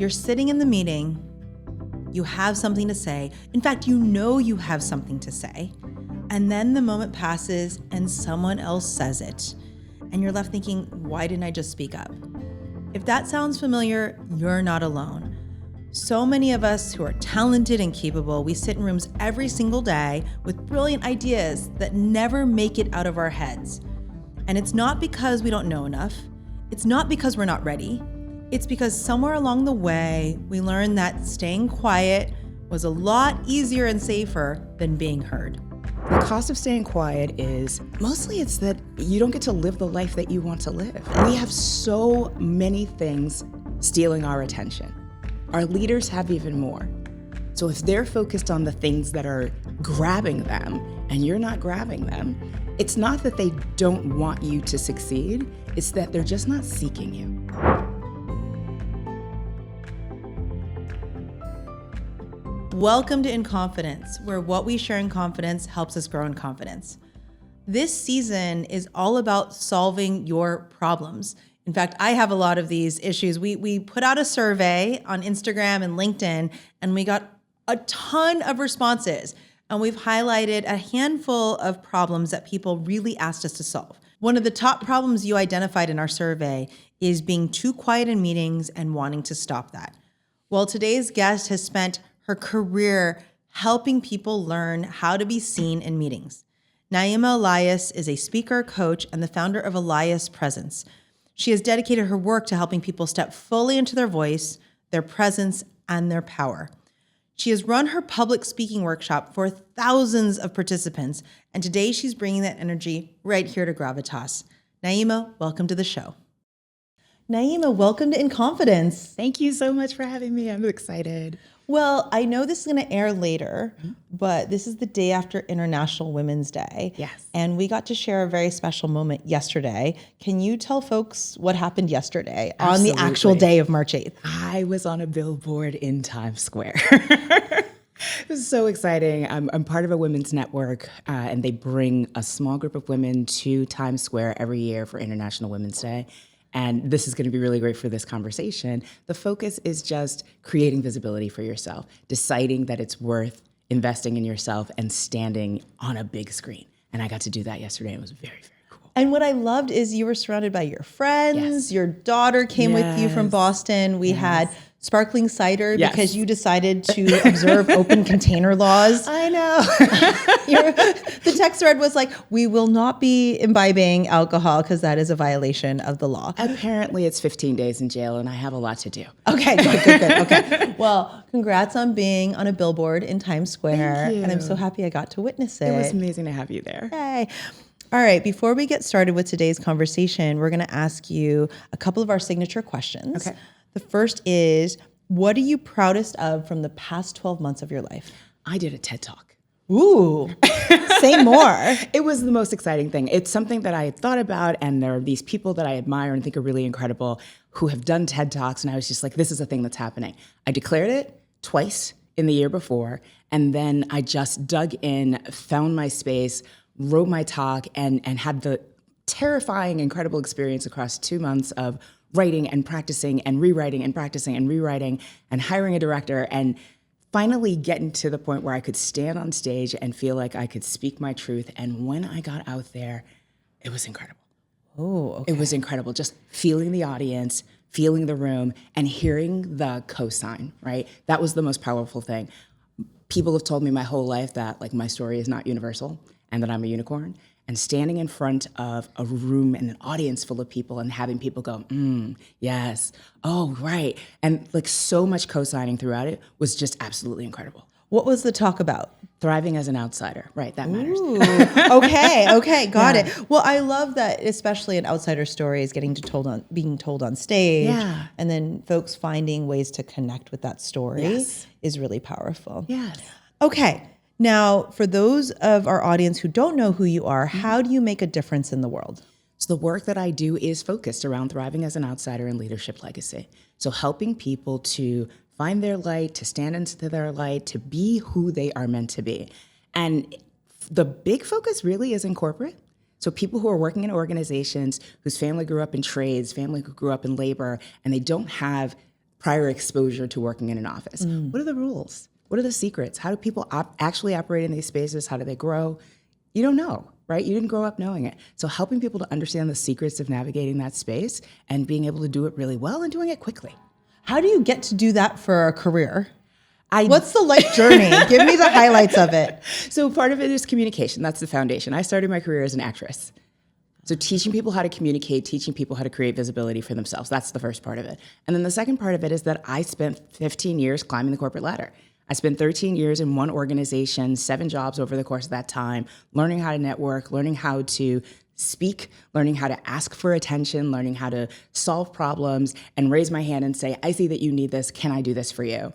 You're sitting in the meeting, you have something to say. In fact, you know you have something to say. And then the moment passes and someone else says it. And you're left thinking, why didn't I just speak up? If that sounds familiar, you're not alone. So many of us who are talented and capable, we sit in rooms every single day with brilliant ideas that never make it out of our heads. And it's not because we don't know enough. It's not because we're not ready. It's because somewhere along the way, we learned that staying quiet was a lot easier and safer than being heard. The cost of staying quiet is mostly it's that you don't get to live the life that you want to live. We have so many things stealing our attention. Our leaders have even more. So if they're focused on the things that are grabbing them and you're not grabbing them, it's not that they don't want you to succeed, it's that they're just not seeking you. Welcome to In Confidence, where what we share in confidence helps us grow in confidence. This season is all about solving your problems. In fact, I have a lot of these issues. We put out a survey on Instagram and LinkedIn, and we got a ton of responses. And we've highlighted a handful of problems that people really asked us to solve. One of the top problems you identified in our survey is being too quiet in meetings and wanting to stop that. Well, today's guest has spent her career helping people learn how to be seen in meetings. Naeemah Elias is a speaker, coach, and the founder of Elias Presence. She has dedicated her work to helping people step fully into their voice, their presence, and their power. She has run her public speaking workshop for thousands of participants, and today she's bringing that energy right here to GRAVITAS. Naeemah, welcome to the show. Naeemah, welcome to In Confidence. Thank you so much for having me. I'm excited. Well, I know this is going to air later, but this is the day after International Women's Day. Yes. And we got to share a very special moment yesterday. Can you tell folks what happened yesterday on the actual day of March 8th? I was on a billboard in Times Square. It was so exciting. I'm part of a women's network, and they bring a small group of women to Times Square every year for International Women's Day. And this is going to be really great for this conversation. The focus is just creating visibility for yourself, deciding that it's worth investing in yourself and standing on a big screen. And I got to do that yesterday. It was very, very cool. And what I loved is you were surrounded by your friends. Yes. Your daughter came with you from Boston. We had sparkling cider because you decided to observe open container laws. I know. The text thread was like, we will not be imbibing alcohol because that is a violation of the law. Apparently it's 15 days in jail and I have a lot to do. Okay, good. Okay. Well, congrats on being on a billboard in Times Square. Thank you. And I'm so happy I got to witness it. It was amazing to have you there. Yay. All right, before we get started with today's conversation, we're going to ask you a couple of our signature questions. Okay. The first is, what are you proudest of from the past 12 months of your life? I did a TED Talk. Ooh, say more. It was the most exciting thing. It's something that I had thought about, and there are these people that I admire and think are really incredible who have done TED Talks, and I was just like, this is a thing that's happening. I declared it twice in the year before, and then I just dug in, found my space, wrote my talk, and had the terrifying, incredible experience across 2 months of writing and practicing and rewriting and practicing and rewriting and hiring a director and finally getting to the point where I could stand on stage and feel like I could speak my truth. And when I got out there, it was incredible. Oh, okay. It was incredible. Just feeling the audience, feeling the room, and hearing the cosign, right? That was the most powerful thing. People have told me my whole life that like my story is not universal and that I'm a unicorn. And standing in front of a room and an audience full of people and having people go, yes, oh, right. And like so much co-signing throughout it was just absolutely incredible. What was the talk about? Thriving as an outsider. Right, that matters. Ooh, okay, got it. Well, I love that, especially an outsider story is being told on stage. Yeah. And then folks finding ways to connect with that story is really powerful. Yes. Okay. Now, for those of our audience who don't know who you are, how do you make a difference in the world? So the work that I do is focused around thriving as an outsider and leadership legacy. So helping people to find their light, to stand into their light, to be who they are meant to be. And the big focus really is in corporate. So people who are working in organizations whose family grew up in trades, family who grew up in labor, and they don't have prior exposure to working in an office. What are the rules? What are the secrets? How do people actually operate in these spaces? How do they grow? You don't know, right? You didn't grow up knowing it. So helping people to understand the secrets of navigating that space and being able to do it really well and doing it quickly. How do you get to do that for a career? What's the life journey? Give me the highlights of it. So part of it is communication. That's the foundation. I started my career as an actress. So teaching people how to communicate, teaching people how to create visibility for themselves. That's the first part of it. And then the second part of it is that I spent 15 years climbing the corporate ladder. I spent 13 years in one organization, 7 jobs over the course of that time, learning how to network, learning how to speak, learning how to ask for attention, learning how to solve problems and raise my hand and say, I see that you need this. Can I do this for you?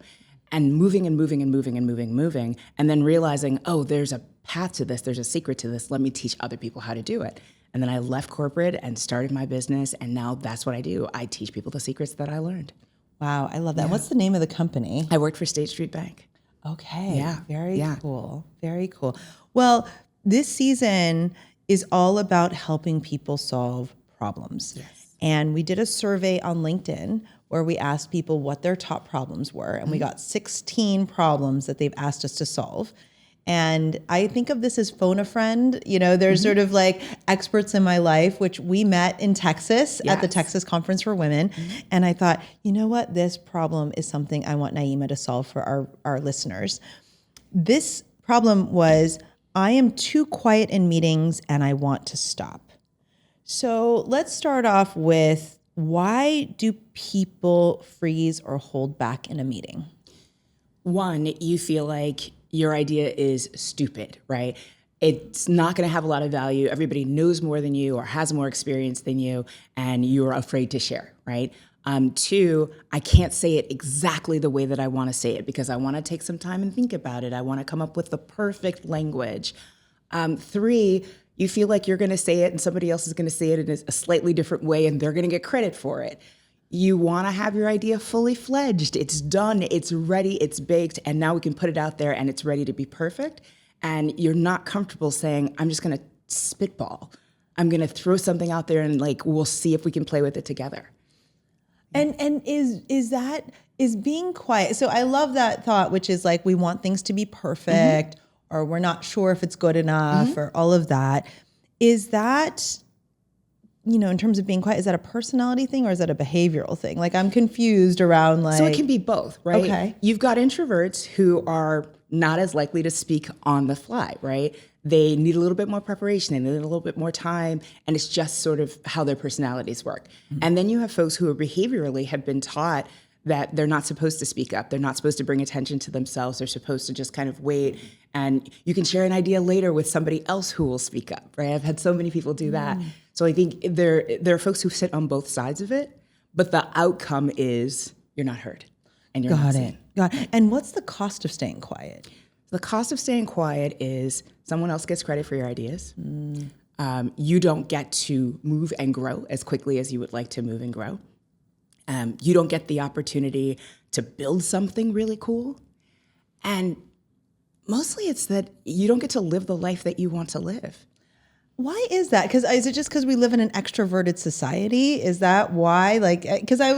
And moving and moving and moving and moving, and then realizing, oh, there's a path to this. There's a secret to this. Let me teach other people how to do it. And then I left corporate and started my business. And now that's what I do. I teach people the secrets that I learned. Wow, I love that. Yeah. What's the name of the company? I worked for State Street Bank. Okay. Yeah. Very cool. Very cool. Well, this season is all about helping people solve problems. Yes. And we did a survey on LinkedIn where we asked people what their top problems were. And we got 16 problems that they've asked us to solve. And I think of this as phone a friend. You know, there's sort of like experts in my life, which we met in Texas at the Texas Conference for Women. And I thought, you know what? This problem is something I want Naeemah to solve for our listeners. This problem was, I am too quiet in meetings and I want to stop. So let's start off with, why do people freeze or hold back in a meeting? One, you feel like your idea is stupid, right? It's not going to have a lot of value. Everybody knows more than you or has more experience than you, and you're afraid to share, right? 2, I can't say it exactly the way that I want to say it because I want to take some time and think about it. I want to come up with the perfect language. 3, you feel like you're going to say it and somebody else is going to say it in a slightly different way and they're going to get credit for it. You want to have your idea fully fledged. It's done, it's ready, it's baked, and now we can put it out there and it's ready to be perfect. And you're not comfortable saying, I'm just going to spitball. I'm going to throw something out there and we'll see if we can play with it together. And is being quiet. So I love that thought, which is like, we want things to be perfect or we're not sure if it's good enough or all of that. Is that, in terms of being quiet, is that a personality thing or is that a behavioral thing? Like, I'm confused around So it can be both, right? Okay. You've got introverts who are not as likely to speak on the fly, right? They need a little bit more preparation, they need a little bit more time, and it's just sort of how their personalities work. And then you have folks who are behaviorally have been taught that they're not supposed to speak up. They're not supposed to bring attention to themselves. They're supposed to just kind of wait. And you can share an idea later with somebody else who will speak up, right? I've had so many people do that. So I think there are folks who sit on both sides of it, but the outcome is you're not heard and you're not seen. Got it. And what's the cost of staying quiet? The cost of staying quiet is someone else gets credit for your ideas. You don't get to move and grow as quickly as you would like to move and grow. You don't get the opportunity to build something really cool. And mostly it's that you don't get to live the life that you want to live. Why is that? Is it just because we live in an extroverted society? Is that why? Because I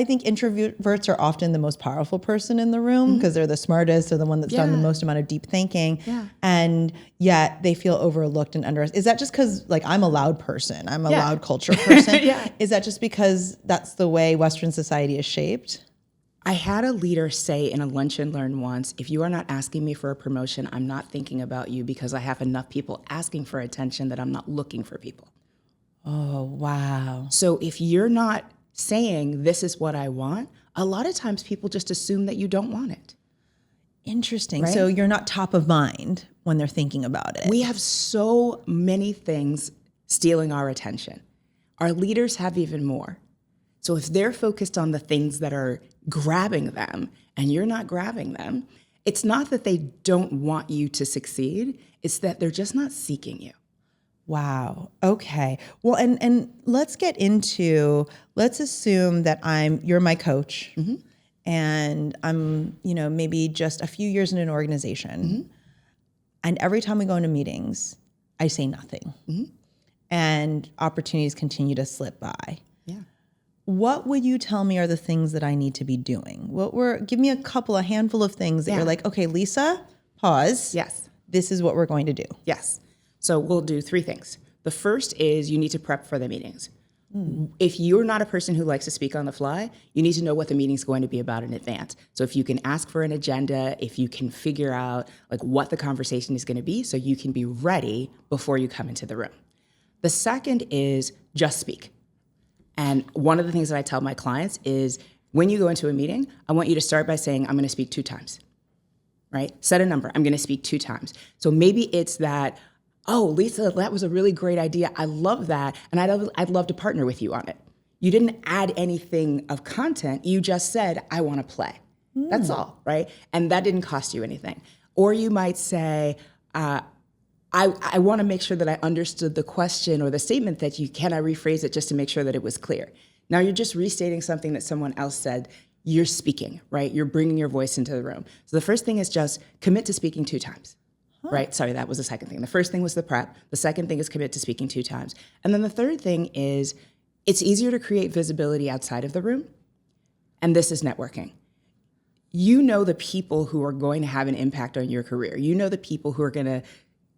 think introverts are often the most powerful person in the room because they're the smartest, they're the one that's done the most amount of deep thinking, and yet they feel overlooked and underestimated. Is that just because, I'm a loud person, I'm a loud culture person? Is that just because that's the way Western society is shaped? I had a leader say in a lunch and learn once, if you are not asking me for a promotion, I'm not thinking about you because I have enough people asking for attention that I'm not looking for people. Oh, wow. So if you're not saying this is what I want, a lot of times people just assume that you don't want it. Interesting. Right? So you're not top of mind when they're thinking about it. We have so many things stealing our attention. Our leaders have even more. So if they're focused on the things that are grabbing them and you're not grabbing them, it's not that they don't want you to succeed, it's that they're just not seeking you. Wow. Okay. Well, and let's assume that you're my coach and I'm, maybe just a few years in an organization. And every time we go into meetings, I say nothing and opportunities continue to slip by. what would you tell me are the things that I need to be doing? Give me a handful of things that you're like, okay, Lisa, pause. Yes. This is what we're going to do. Yes. So we'll do 3 things. The first is you need to prep for the meetings. If you're not a person who likes to speak on the fly, you need to know what the meeting's going to be about in advance. So if you can ask for an agenda, if you can figure out like what the conversation is going to be so you can be ready before you come into the room. The second is just speak. And one of the things that I tell my clients is when you go into a meeting, I want you to start by saying, I'm going to speak 2 times, right? Set a number. I'm going to speak 2 times. So maybe it's that, oh, Lisa, that was a really great idea. I love that. And I'd love to partner with you on it. You didn't add anything of content. You just said, I want to play. That's all, right? And that didn't cost you anything. Or you might say, I want to make sure that I understood the question or the statement that can I rephrase it just to make sure that it was clear? Now you're just restating something that someone else said. You're speaking, right? You're bringing your voice into the room. So the first thing is just commit to speaking 2 times. Right? Sorry, that was the second thing. The first thing was the prep. The second thing is commit to speaking 2 times. And then the third thing is it's easier to create visibility outside of the room. And this is networking. You know the people who are going to have an impact on your career. You know the people who are going to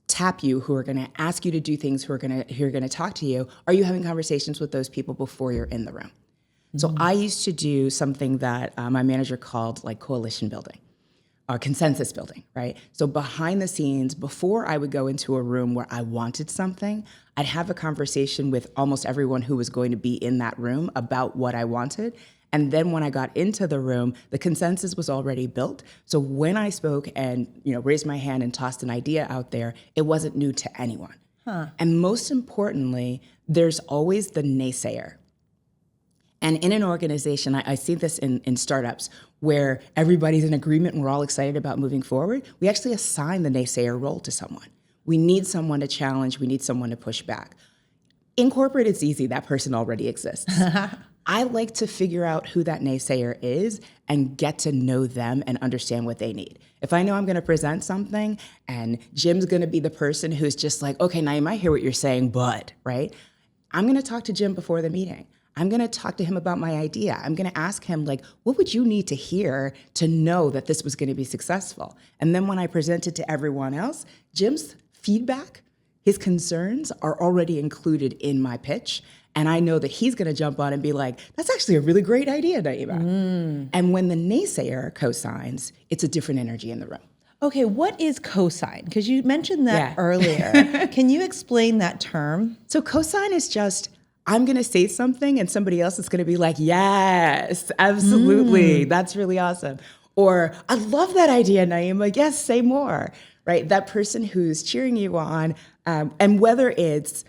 tap you, who are going to ask you to do things, who are going to talk to you. Are you having conversations with those people before you're in the room? So I used to do something that my manager called like coalition building. Consensus building, right? So behind the scenes, before I would go into a room where I wanted something, I'd have a conversation with almost everyone who was going to be in that room about what I wanted. And then when I got into the room, the consensus was already built. So when I spoke and raised my hand and tossed an idea out there, it wasn't new to anyone. And most importantly, there's always the naysayer. And in an organization, I see this in startups where everybody's in agreement and we're all excited about moving forward. We actually assign the naysayer role to someone. We need someone to challenge. We need someone to push back. In corporate, it's easy. That person already exists. I like to figure out who that naysayer is and get to know them and understand what they need. If I know I'm going to present something and Jim's going to be the person who's just like, okay, Naeemah, I hear what you're saying, but, right? I'm going to talk to Jim before the meeting. I'm going to talk to him about my idea. I'm going to ask him, like, what would you need to hear to know that this was going to be successful? And then when I present it to everyone else, Jim's feedback, his concerns are already included in my pitch. And I know that he's going to jump on and be like, that's actually a really great idea, Naeemah. And when the naysayer co-signs, it's a different energy in the room. Okay, what is cosign? Because you mentioned that earlier. Can you explain that term? So cosign is just, I'm going to say something and somebody else is going to be like, yes, absolutely. That's really awesome. Or I love that idea, Naeemah. Yes, say more, right? That person who's cheering you on. And whether it's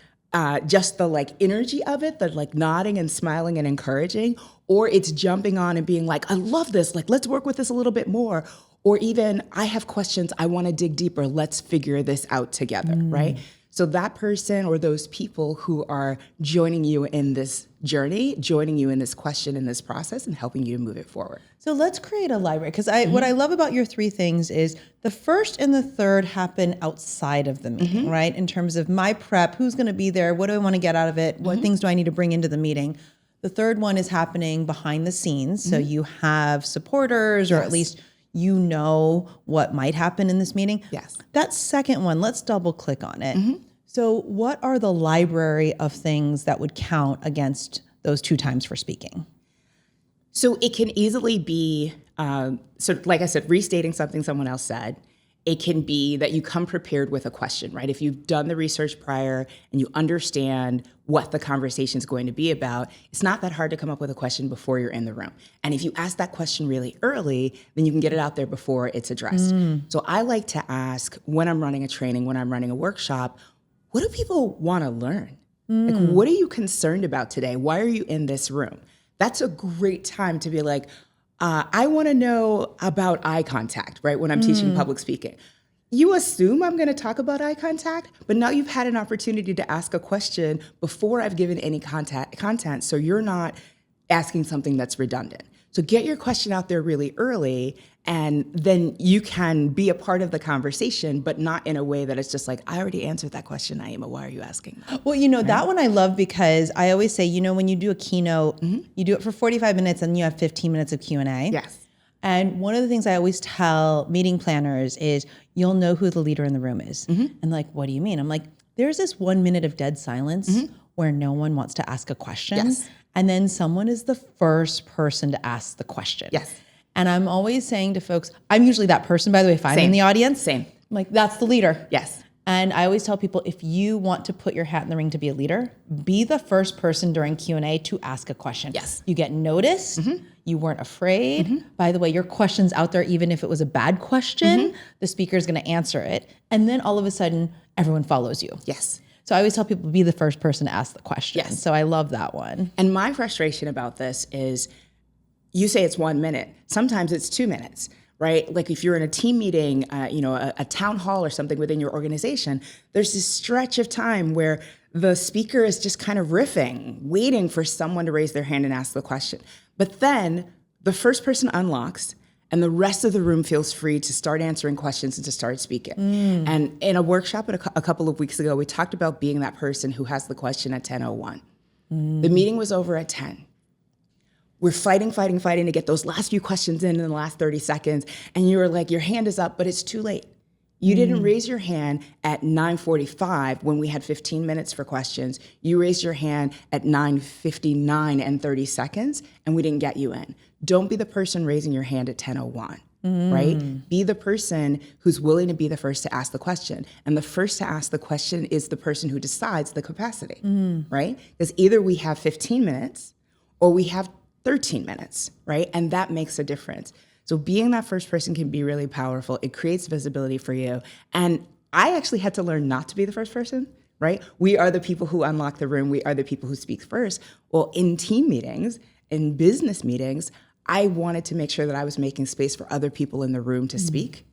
just the like energy of it, the like nodding and smiling and encouraging, or it's jumping on and being like, I love this. Like, let's work with this a little bit more. Or even I have questions. I want to dig deeper. Let's figure this out together, right? So that person or those people who are joining you in this journey, joining you in this question, in this process, and helping you to move it forward. So let's create a library. Because what I love about your 3 things is the first and the third happen outside of the meeting, right? In terms of my prep, who's going to be there? What do I want to get out of it? What things do I need to bring into the meeting? The third one is happening behind the scenes. So you have supporters or at least you know what might happen in this meeting. Yes. That second one, let's double click on it. So what are the library of things that would count against those 2 times for speaking? So it can easily be, like I said, restating something someone else said. It can be that you come prepared with a question, right? If you've done the research prior and you understand what the conversation is going to be about, it's not that hard to come up with a question before you're in the room. And if you ask that question really early, then you can get it out there before it's addressed. So I like to ask when I'm running a training, when I'm running a workshop, what do people want to learn? Like, what are you concerned about today? Why are you in this room? That's a great time to be like, I want to know about eye contact, right? When I'm teaching public speaking. You assume I'm going to talk about eye contact, but now you've had an opportunity to ask a question before I've given any content, so you're not asking something that's redundant. So get your question out there really early, and then you can be a part of the conversation, but not in a way that it's just like, I already answered that question, Naeemah, why are you asking that? Well, that one I love because I always say, when you do a keynote, you do it for 45 minutes and you have 15 minutes of Q&A. Yes. And one of the things I always tell meeting planners is you'll know who the leader in the room is. And like, what do you mean? I'm like, there's this 1 minute of dead silence where no one wants to ask a question. Yes. And then someone is the first person to ask the question. Yes. And I'm always saying to folks, I'm usually that person, by the way, if I'm in the audience. Same. I'm like, that's the leader. Yes. And I always tell people, if you want to put your hat in the ring to be a leader, be the first person during Q&A to ask a question. Yes. You get noticed. You weren't afraid. By the way, your question's out there, even if it was a bad question, the speaker is going to answer it. And then all of a sudden, everyone follows you. Yes. So I always tell people, be the first person to ask the question. Yes. So I love that one. And my frustration about this is you say it's 1 minute. Sometimes it's 2 minutes, right? Like if you're in a team meeting, a town hall or something within your organization, there's this stretch of time where the speaker is just kind of riffing, waiting for someone to raise their hand and ask the question. But then the first person unlocks and the rest of the room feels free to start answering questions and to start speaking. And in a workshop a couple of weeks ago, we talked about being that person who has the question at 10:01. The meeting was over at 10. We're fighting to get those last few questions in the last 30 seconds. And you were like, your hand is up, but it's too late. You didn't raise your hand at 9:45 when we had 15 minutes for questions. You raised your hand at 9:59 and 30 seconds, and we didn't get you in. Don't be the person raising your hand at 10:01, right? Be the person who's willing to be the first to ask the question. And the first to ask the question is the person who decides the capacity, right? Because either we have 15 minutes or we have 13 minutes, right? And that makes a difference. So being that first person can be really powerful. It creates visibility for you. And I actually had to learn not to be the first person, right? We are the people who unlock the room. We are the people who speak first. Well, in team meetings, in business meetings, I wanted to make sure that I was making space for other people in the room to speak.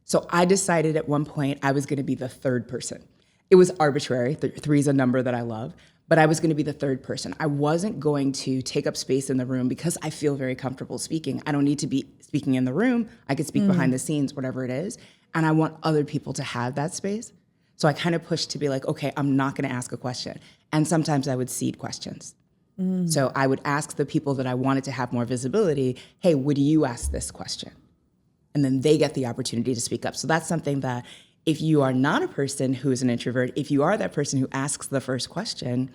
So I decided at one point I was going to be the third person. It was arbitrary. Three is a number that I love. But I was going to be the third person. I wasn't going to take up space in the room because I feel very comfortable speaking. I don't need to be speaking in the room. I could speak behind the scenes, whatever it is. And I want other people to have that space. So I kind of pushed to be like, okay, I'm not going to ask a question. And sometimes I would seed questions. So I would ask the people that I wanted to have more visibility, hey, would you ask this question? And then they get the opportunity to speak up. So that's something that if you are not a person who is an introvert, if you are that person who asks the first question,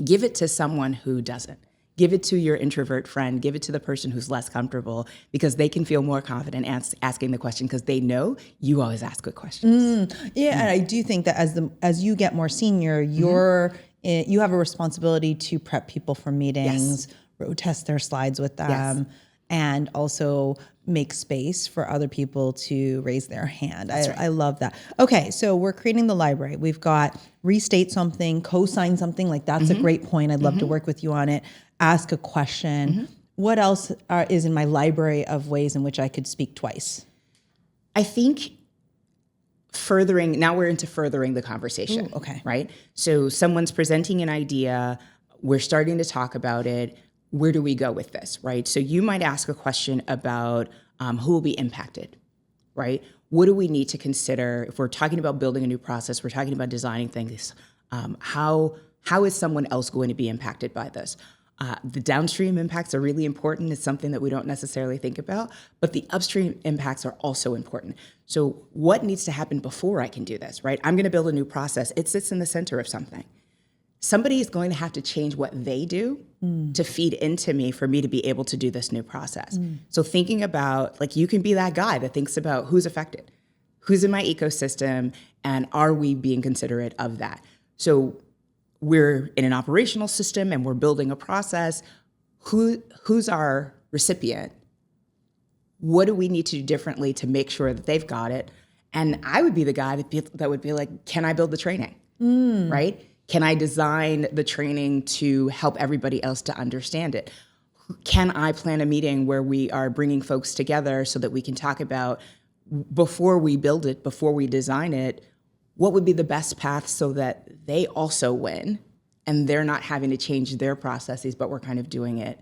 give it to someone who doesn't. Give it to your introvert friend. Give it to the person who's less comfortable because they can feel more confident asking the question because they know you always ask good questions. And I do think that as you get more senior, you have a responsibility to prep people for meetings, road test their slides with them, and also make space for other people to raise their hand. I love that. Okay, so we're creating the library. We've got restate something, co-sign something. Like that's a great point. I'd love to work with you on it. Ask a question. What else is in my library of ways in which I could speak twice? I think now we're into furthering the conversation. Ooh, okay. Right? So someone's presenting an idea. We're starting to talk about it. Where do we go with this, right? So you might ask a question about who will be impacted, right? What do we need to consider if we're talking about building a new process, we're talking about designing things, how is someone else going to be impacted by this? The downstream impacts are really important. It's something that we don't necessarily think about, but the upstream impacts are also important. So what needs to happen before I can do this, right? I'm gonna build a new process. It sits in the center of something. Somebody is going to have to change what they do to feed into me for me to be able to do this new process. So thinking about, like, you can be that guy that thinks about who's affected, who's in my ecosystem, and are we being considerate of that? So we're in an operational system and we're building a process. Who's our recipient? What do we need to do differently to make sure that they've got it? And I would be the guy that would be like, can I build the training, right? Can I design the training to help everybody else to understand it? Can I plan a meeting where we are bringing folks together so that we can talk about, before we build it, before we design it, what would be the best path so that they also win and they're not having to change their processes, but we're kind of doing it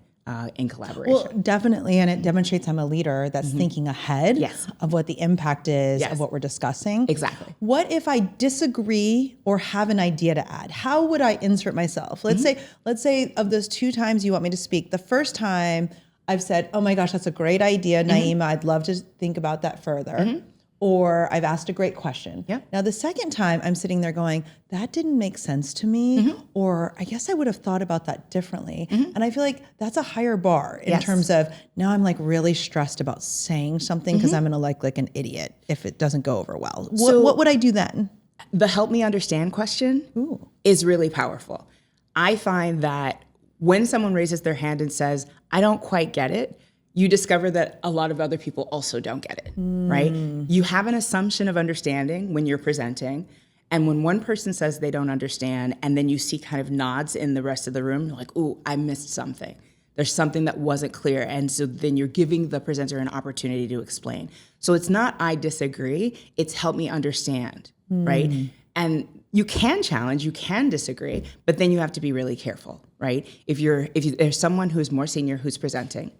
in collaboration. Well, definitely. And it demonstrates I'm a leader that's thinking ahead of what the impact is of what we're discussing. Exactly. What if I disagree or have an idea to add? How would I insert myself? Let's say of those 2 times you want me to speak, the first time I've said, oh my gosh, that's a great idea, Naeemah. I'd love to think about that further. Or I've asked a great question. Now, the second time I'm sitting there going, that didn't make sense to me, or I guess I would have thought about that differently. And I feel like that's a higher bar in terms of now I'm like really stressed about saying something because I'm going to look like an idiot if it doesn't go over well. So what would I do then? The help me understand question is really powerful. I find that when someone raises their hand and says, I don't quite get it, you discover that a lot of other people also don't get it, right? You have an assumption of understanding when you're presenting. And when one person says they don't understand, and then you see kind of nods in the rest of the room, you're like, ooh, I missed something. There's something that wasn't clear. And so then you're giving the presenter an opportunity to explain. So it's not I disagree, it's help me understand, right? And you can challenge, you can disagree, but then you have to be really careful, right? If there's someone who's more senior who's presenting,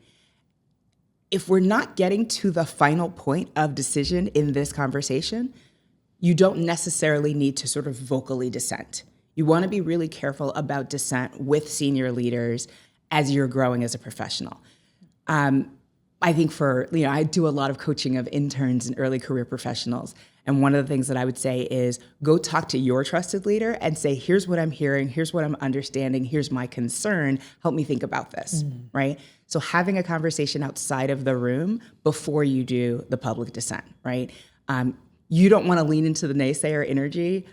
if we're not getting to the final point of decision in this conversation, you don't necessarily need to sort of vocally dissent. You want to be really careful about dissent with senior leaders as you're growing as a professional. I think I do a lot of coaching of interns and early career professionals. And one of the things that I would say is go talk to your trusted leader and say, here's what I'm hearing, here's what I'm understanding, here's my concern, help me think about this, right? So having a conversation outside of the room before you do the public dissent, right? You don't want to lean into the naysayer energy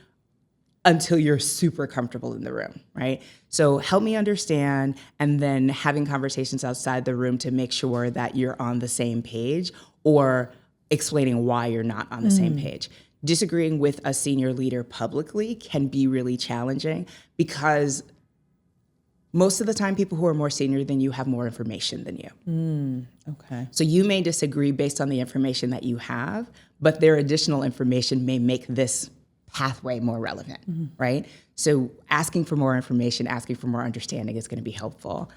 until you're super comfortable in the room, right? So help me understand, and then having conversations outside the room to make sure that you're on the same page or explaining why you're not on the same page. Disagreeing with a senior leader publicly can be really challenging because most of the time people who are more senior than you have more information than you. Okay. So you may disagree based on the information that you have, but their additional information may make this pathway more relevant, right? So asking for more information, asking for more understanding is going to be helpful.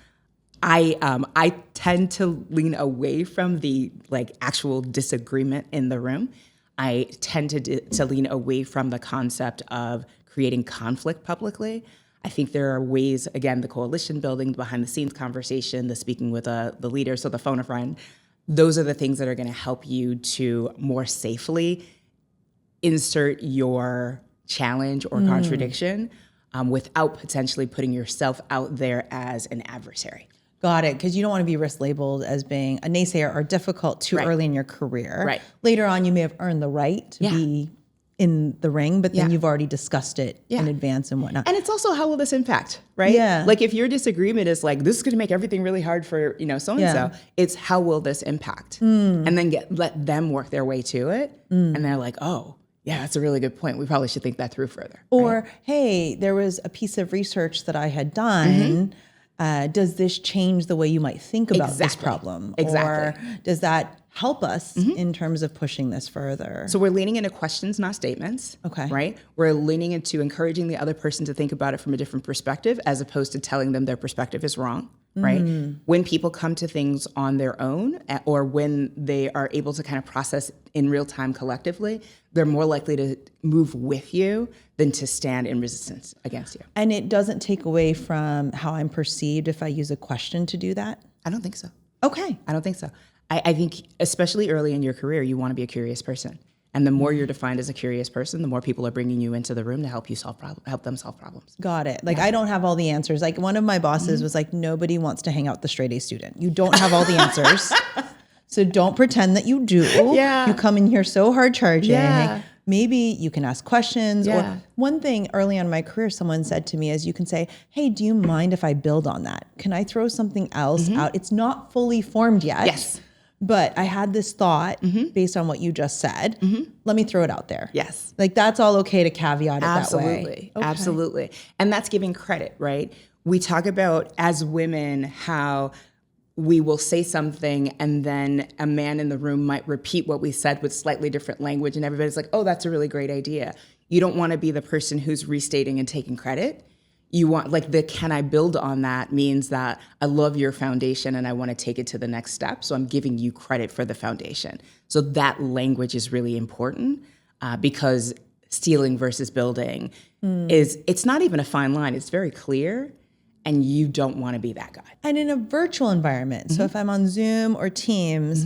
I tend to lean away from the actual disagreement in the room. I tend to lean away from the concept of creating conflict publicly. I think there are ways, again, the coalition building, the behind the scenes conversation, the speaking with the leader, so the phone a friend, those are the things that are going to help you to more safely insert your challenge or contradiction without potentially putting yourself out there as an adversary. Got it. Because you don't want to be risk labeled as being a naysayer or difficult too early in your career. Right. Later on, you may have earned the right to be in the ring, but then you've already discussed it in advance and whatnot. And it's also, how will this impact, right? Yeah. Like if your disagreement is like, this is going to make everything really hard for, so-and-so, it's how will this impact? And then let them work their way to it. And they're like, oh, yeah, that's a really good point. We probably should think that through further. Or, hey, there was a piece of research that I had done. Does this change the way you might think about this problem? Or does that help us in terms of pushing this further? So we're leaning into questions, not statements. Okay. Right? We're leaning into encouraging the other person to think about it from a different perspective as opposed to telling them their perspective is wrong. Right? When people come to things on their own or when they are able to kind of process in real time collectively, they're more likely to move with you than to stand in resistance against you. And it doesn't take away from how I'm perceived if I use a question to do that? I don't think so. Okay. I don't think so. I think especially early in your career, you want to be a curious person. And the more you're defined as a curious person, the more people are bringing you into the room to help them solve problems. Got it. I don't have all the answers. Like one of my bosses was like, nobody wants to hang out with the straight A student. You don't have all the answers. So don't pretend that you do. Yeah. You come in here so hard charging. Yeah. Maybe you can ask questions. Yeah. Or one thing early on in my career, someone said to me is you can say, hey, do you mind if I build on that? Can I throw something else out? It's not fully formed yet. Yes. But I had this thought based on what you just said. Let me throw it out there. Yes. That's all okay to caveat it Absolutely. that way. Okay. Absolutely. And that's giving credit, right? We talk about as women how we will say something and then a man in the room might repeat what we said with slightly different language and everybody's like, oh, that's a really great idea. You don't want to be the person who's restating and taking credit. You want, like, the can I build on that means that I love your foundation and I want to take it to the next step. So I'm giving you credit for the foundation. So that language is really important because stealing versus building it's not even a fine line. It's very clear. And you don't want to be that guy. And in a virtual environment, so if I'm on Zoom or Teams,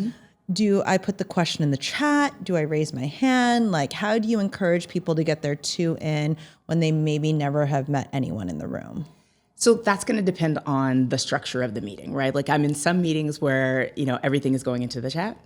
do I put the question in the chat? Do I raise my hand? Like, how do you encourage people to get their two in when they maybe never have met anyone in the room? So that's going to depend on the structure of the meeting, right? Like, I'm in some meetings where, everything is going into the chat.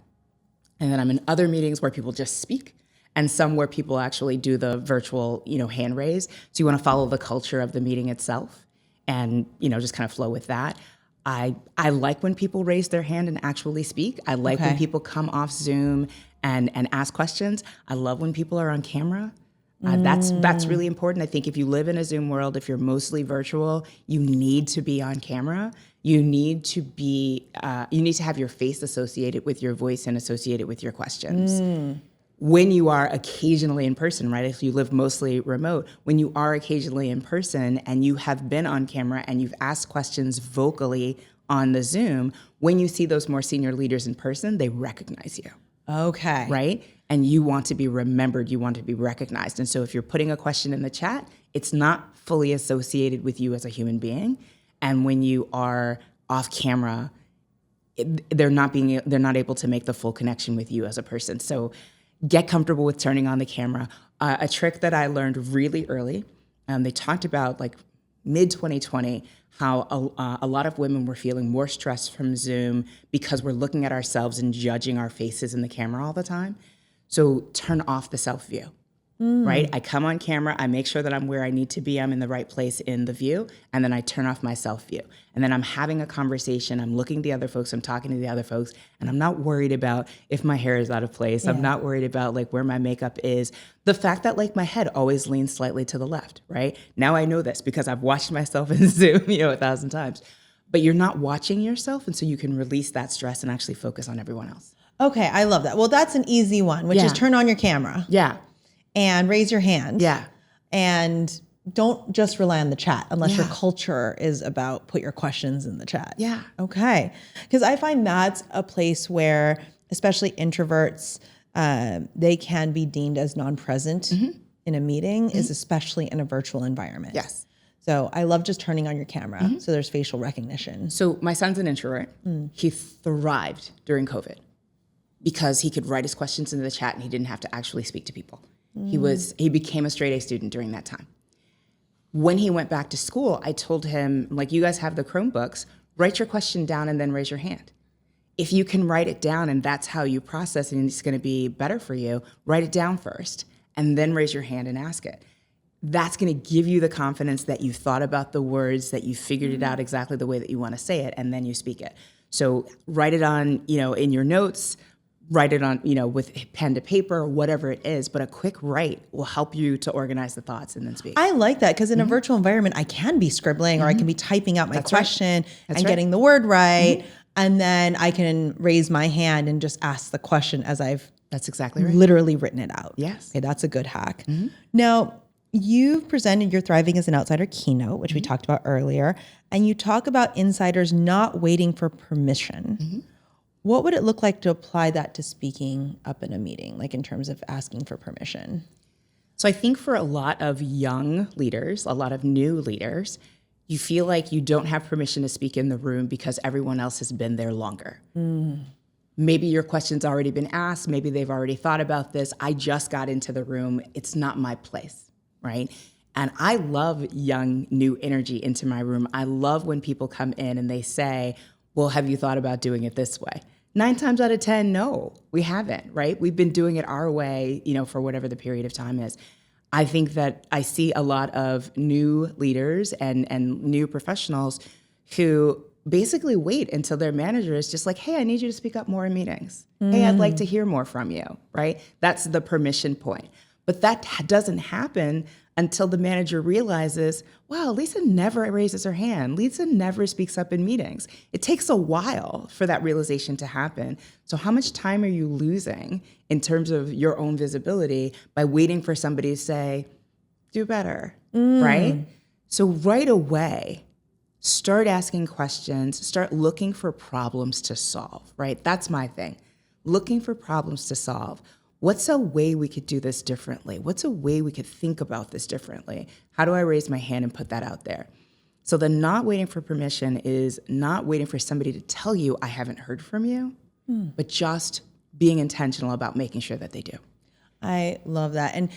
And then I'm in other meetings where people just speak, and some where people actually do the virtual, hand raise. So you want to follow the culture of the meeting itself and, just kind of flow with that. I like when people raise their hand and actually speak. I like when people come off Zoom and ask questions. I love when people are on camera. That's really important. I think if you live in a Zoom world, if you're mostly virtual, you need to be on camera. You need to have your face associated with your voice and associated with your questions. When you are occasionally in person, right? If you live mostly remote, when you are occasionally in person and you have been on camera and you've asked questions vocally on the Zoom, when you see those more senior leaders in person, they recognize you. Okay. Right? And you want to be remembered, you want to be recognized. And so if you're putting a question in the chat, it's not fully associated with you as a human being. And when you are off camera, they're not able to make the full connection with you as a person. So get comfortable with turning on the camera. A trick that I learned really early, they talked about like mid-2020, how a lot of women were feeling more stress from Zoom because we're looking at ourselves and judging our faces in the camera all the time. So turn off the self view, right? I come on camera, I make sure that I'm where I need to be, I'm in the right place in the view, and then I turn off my self view. And then I'm having a conversation, I'm looking at the other folks, I'm talking to the other folks, and I'm not worried about if my hair is out of place. Yeah. I'm not worried about like where my makeup is. The fact that like my head always leans slightly to the left, right? Now I know this because I've watched myself in Zoom, 1,000 times. But you're not watching yourself, and so you can release that stress and actually focus on everyone else. Okay, I love that. Well, that's an easy one, which is turn on your camera. Yeah. And raise your hand. Yeah. And don't just rely on the chat unless your culture is about put your questions in the chat. Yeah. Okay. Because I find that's a place where, especially introverts, they can be deemed as non-present in a meeting, is especially in a virtual environment. Yes. So I love just turning on your camera so there's facial recognition. So my son's an introvert. He thrived during COVID because he could write his questions into the chat and he didn't have to actually speak to people. He became a straight A student during that time. When he went back to school, I told him, like, you guys have the Chromebooks, write your question down and then raise your hand. If you can write it down and that's how you process it and it's going to be better for you, write it down first and then raise your hand and ask it. That's going to give you the confidence that you thought about the words, that you figured it out exactly the way that you want to say it, and then you speak it. So write it on, in your notes, write it on, with pen to paper or whatever it is, but a quick write will help you to organize the thoughts and then speak. I like that because in a virtual environment, I can be scribbling or I can be typing out my question and getting the word right. And then I can raise my hand and just ask the question as I've That's exactly right. literally written it out. Yes. Okay, that's a good hack. Now, you've presented your Thriving as an Outsider keynote, which we talked about earlier, and you talk about insiders not waiting for permission. What would it look like to apply that to speaking up in a meeting, like in terms of asking for permission? So I think for a lot of young leaders, a lot of new leaders, you feel like you don't have permission to speak in the room because everyone else has been there longer. Maybe your question's already been asked. Maybe they've already thought about this. I just got into the room. It's not my place, right? And I love young, new energy into my room. I love when people come in and they say, well, have you thought about doing it this way? 9 times out of 10, no, we haven't, right? We've been doing it our way, for whatever the period of time is. I think that I see a lot of new leaders and new professionals who basically wait until their manager is just like, hey, I need you to speak up more in meetings. Hey, I'd like to hear more from you, right? That's the permission point. But that doesn't happen until the manager realizes, wow, Lisa never raises her hand. Lisa never speaks up in meetings. It takes a while for that realization to happen. So how much time are you losing in terms of your own visibility by waiting for somebody to say, do better, right? So right away, start asking questions, start looking for problems to solve, right? That's my thing. Looking for problems to solve. What's a way we could do this differently? What's a way we could think about this differently? How do I raise my hand and put that out there? So the not waiting for permission is not waiting for somebody to tell you, I haven't heard from you, but just being intentional about making sure that they do. I love that. And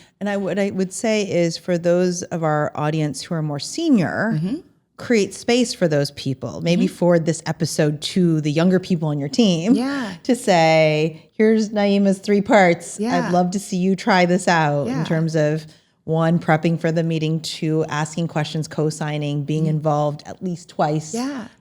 what I would say is, for those of our audience who are more senior, create space for those people. Maybe forward this episode to the younger people on your team to say, here's Naeemah's 3 parts. I'd love to see you try this out in terms of 1, prepping for the meeting, 2, asking questions, co-signing, being involved at least twice,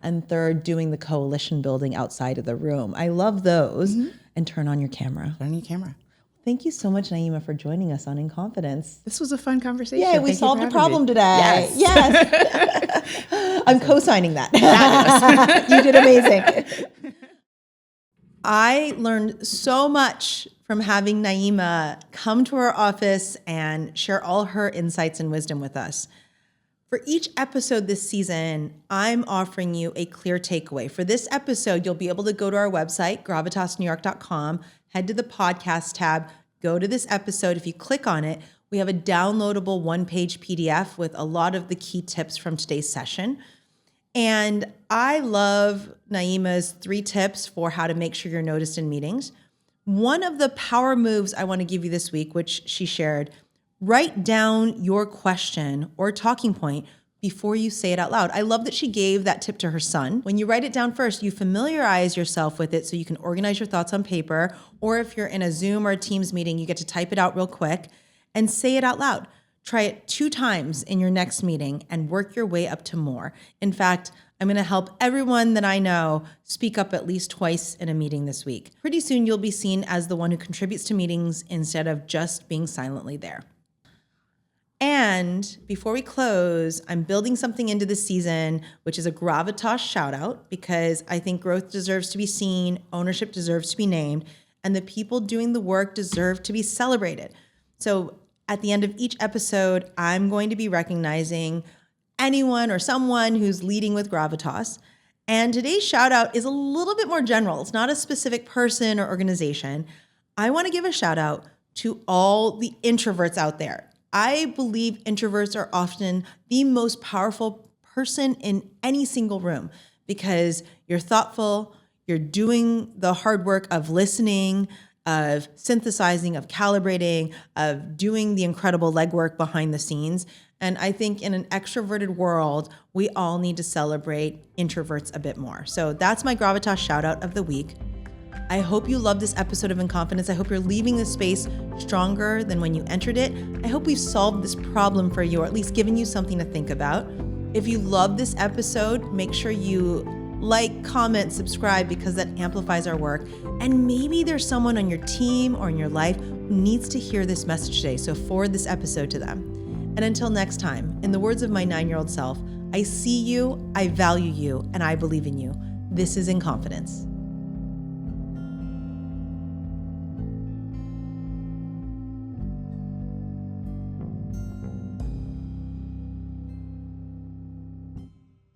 and 3rd, doing the coalition building outside of the room. I love those. And turn on your camera. Turn on your camera. Thank you so much, Naeemah, for joining us on In Confidence. This was a fun conversation. Yeah, we solved a problem today. Yes. I'm co-signing that. You did amazing. I learned so much from having Naeemah come to our office and share all her insights and wisdom with us. For each episode this season, I'm offering you a clear takeaway. For this episode, you'll be able to go to our website, gravitasnewyork.com, head to the podcast tab, go to this episode. If you click on it, we have a downloadable 1-page PDF with a lot of the key tips from today's session. And I love Naeemah's 3 tips for how to make sure you're noticed in meetings. One of the power moves I want to give you this week, which she shared, write down your question or talking point before you say it out loud. I love that she gave that tip to her son. When you write it down first, you familiarize yourself with it so you can organize your thoughts on paper, or if you're in a Zoom or a Teams meeting, you get to type it out real quick and say it out loud. Try it 2 times in your next meeting and work your way up to more. In fact, I'm going to help everyone that I know speak up at least twice in a meeting this week. Pretty soon, you'll be seen as the one who contributes to meetings instead of just being silently there. And before we close, I'm building something into this season, which is a GRAVITAS shoutout, because I think growth deserves to be seen, ownership deserves to be named, and the people doing the work deserve to be celebrated. So at the end of each episode, I'm going to be recognizing anyone or someone who's leading with GRAVITAS. And today's shout out is a little bit more general. It's not a specific person or organization. I want to give a shout out to all the introverts out there. I believe introverts are often the most powerful person in any single room because you're thoughtful, you're doing the hard work of listening, of synthesizing, of calibrating, of doing the incredible legwork behind the scenes. And I think in an extroverted world, we all need to celebrate introverts a bit more. So that's my GRAVITAS shout out of the week. I hope you love this episode of In Confidence. I hope you're leaving this space stronger than when you entered it. I hope we've solved this problem for you, or at least given you something to think about. If you love this episode, make sure you like, comment, subscribe, because that amplifies our work. And maybe there's someone on your team or in your life who needs to hear this message today, so forward this episode to them. And until next time, in the words of my 9-year-old self, I see you, I value you, and I believe in you. This is In Confidence.